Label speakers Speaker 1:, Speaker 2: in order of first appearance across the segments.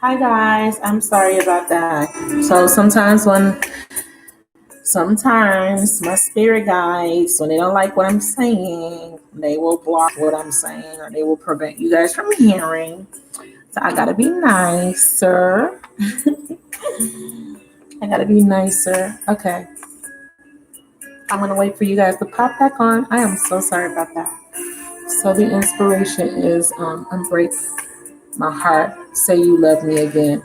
Speaker 1: Hi guys, I'm sorry about that. So sometimes my spirit guides, when they don't like what I'm saying, they will block what I'm saying or they will prevent you guys from hearing. So I gotta be nicer. I gotta be nicer. Okay. I'm gonna wait for you guys to pop back on. I am so sorry about that. So the inspiration is Unbreak My Heart, Say You Love Me Again.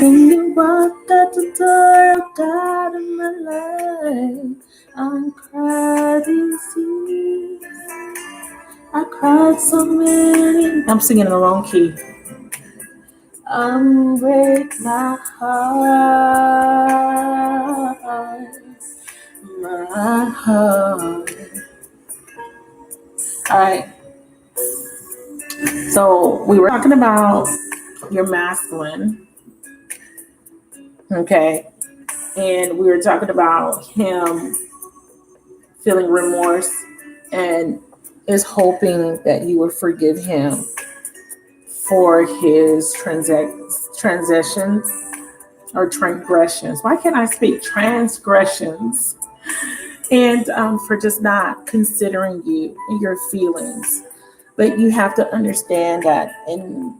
Speaker 1: When you walked out the door of God in my life, I cried easy. I cried so many. I'm singing in the wrong key. Unbreak my heart, my heart. All right. So we were talking about your masculine, okay, and we were talking about him feeling remorse and is hoping that you will forgive him for his transitions or transgressions. Why can't I speak? Transgressions. And for just not considering you and your feelings. But you have to understand that in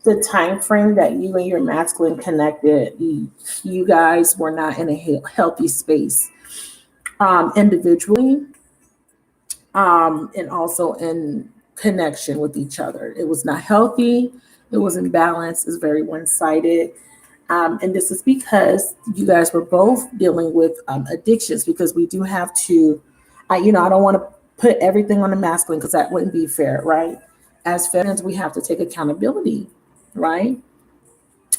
Speaker 1: the time frame that you and your masculine connected, you guys were not in a healthy space individually, and also in connection with each other. It was not healthy. It was imbalanced. It's very one-sided. And this is because you guys were both dealing with addictions. Because we do have to, I don't want to put everything on the masculine because that wouldn't be fair, right? As feminines, we have to take accountability, right,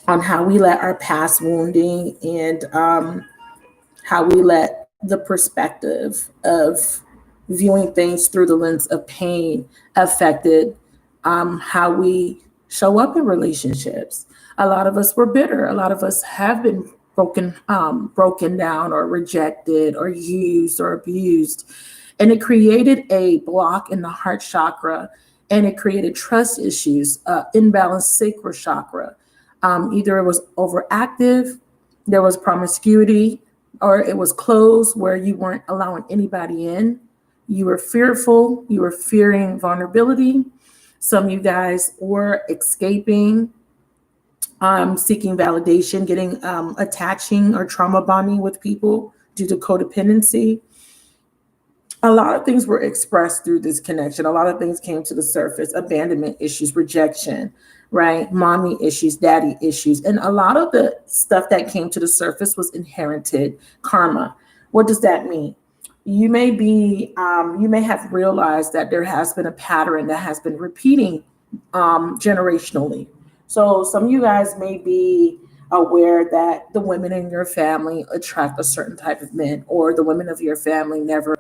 Speaker 1: on how we let our past wounding and how we let the perspective of viewing things through the lens of pain affected how we show up in relationships. A lot of us were bitter. A lot of us have been broken down or rejected or used or abused. And it created a block in the heart chakra, and it created trust issues, imbalanced sacral chakra. Either it was overactive, there was promiscuity, or it was closed where you weren't allowing anybody in. You were fearful, you were fearing vulnerability. Some of you guys were escaping, seeking validation, getting attaching or trauma bonding with people due to codependency. A lot of things were expressed through this connection. A lot of things came to the surface: abandonment issues, rejection, right? Mommy issues, daddy issues. And a lot of the stuff that came to the surface was inherited karma. What does that mean? You may have realized that there has been a pattern that has been repeating generationally. So some of you guys may be aware that the women in your family attract a certain type of men, or the women of your family never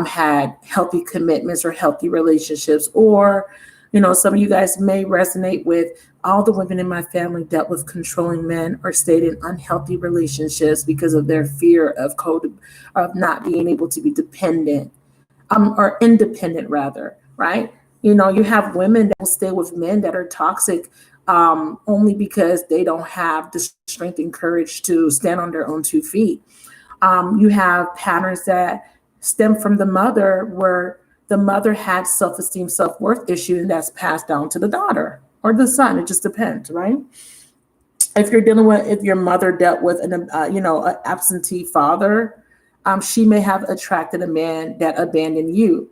Speaker 1: had healthy commitments or healthy relationships. Or, some of you guys may resonate with all the women in my family dealt with controlling men or stayed in unhealthy relationships because of their fear of not being able to be dependent, or independent rather, right? You have women that will stay with men that are toxic, only because they don't have the strength and courage to stand on their own 2 feet. You have patterns that stem from the mother, where the mother had self-esteem, self-worth issue, and that's passed down to the daughter or the son. It just depends, right? If your mother dealt with an absentee father, she may have attracted a man that abandoned you.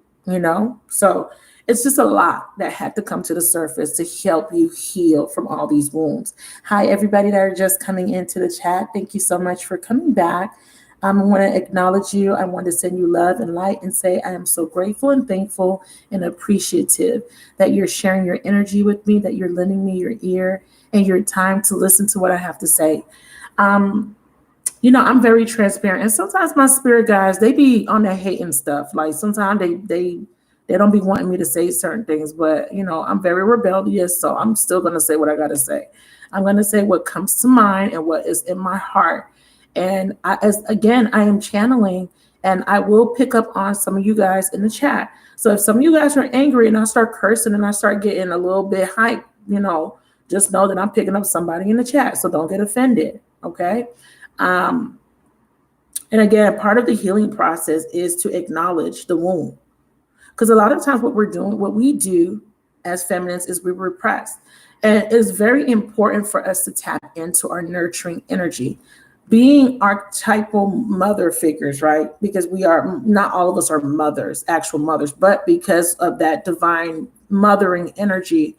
Speaker 1: So it's just a lot that had to come to the surface to help you heal from all these wounds. Hi, everybody that are just coming into the chat. Thank you so much for coming back. I want to acknowledge you. I want to send you love and light and say I am so grateful and thankful and appreciative that you're sharing your energy with me, that you're lending me your ear and your time to listen to what I have to say. I'm very transparent, and sometimes my spirit guys, they be on that hating stuff. Like sometimes they don't be wanting me to say certain things, but I'm very rebellious, so I'm still gonna say what I gotta say. I'm gonna say what comes to mind and what is in my heart. And I am channeling And I will pick up on some of you guys in the chat. So if some of you guys are angry and I start cursing and I start getting a little bit hype, just know that I'm picking up somebody in the chat. So don't get offended. Okay. And again, part of the healing process is to acknowledge the wound. Because a lot of times what we do as feminines is we repress. And it's very important for us to tap into our nurturing energy. Being archetypal mother figures, right? Because not all of us are mothers, actual mothers, but because of that divine mothering energy,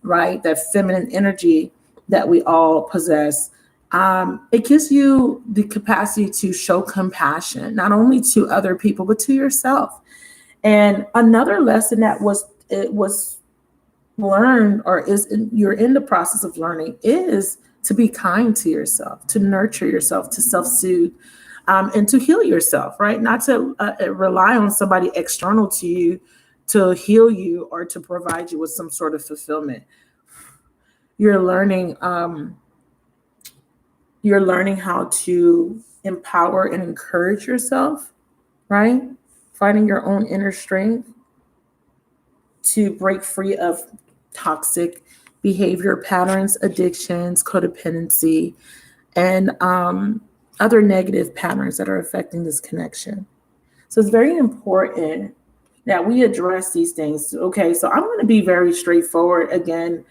Speaker 1: right? That feminine energy that we all possess. It gives you the capacity to show compassion, not only to other people, but to yourself. And another lesson that was learned, or you're in the process of learning, is to be kind to yourself, to nurture yourself, to self-soothe, and to heal yourself, right? Not to rely on somebody external to you to heal you or to provide you with some sort of fulfillment. You're learning how to empower and encourage yourself, right? Finding your own inner strength to break free of toxic behavior patterns, addictions, codependency, and other negative patterns that are affecting this connection. So it's very important that we address these things. Okay, so I'm going to be very straightforward again.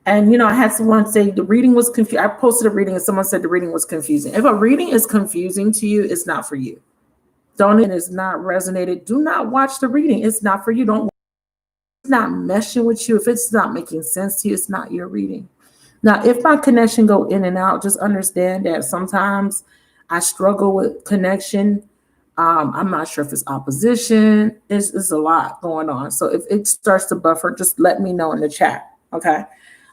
Speaker 1: And, I had someone say the reading was confusing. I posted a reading and someone said the reading was confusing. If a reading is confusing to you, it's not for you. It's not resonated. Do not watch the reading. It's not for you. It's not meshing with you. If it's not making sense to you, it's not your reading. Now, if my connection go in and out, just understand that sometimes I struggle with connection. I'm not sure if it's opposition. It's a lot going on. So if it starts to buffer, just let me know in the chat. Okay.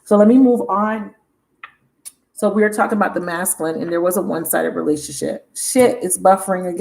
Speaker 1: So let me move on. So we were talking about the masculine, and there was a one-sided relationship. Shit, it's buffering again.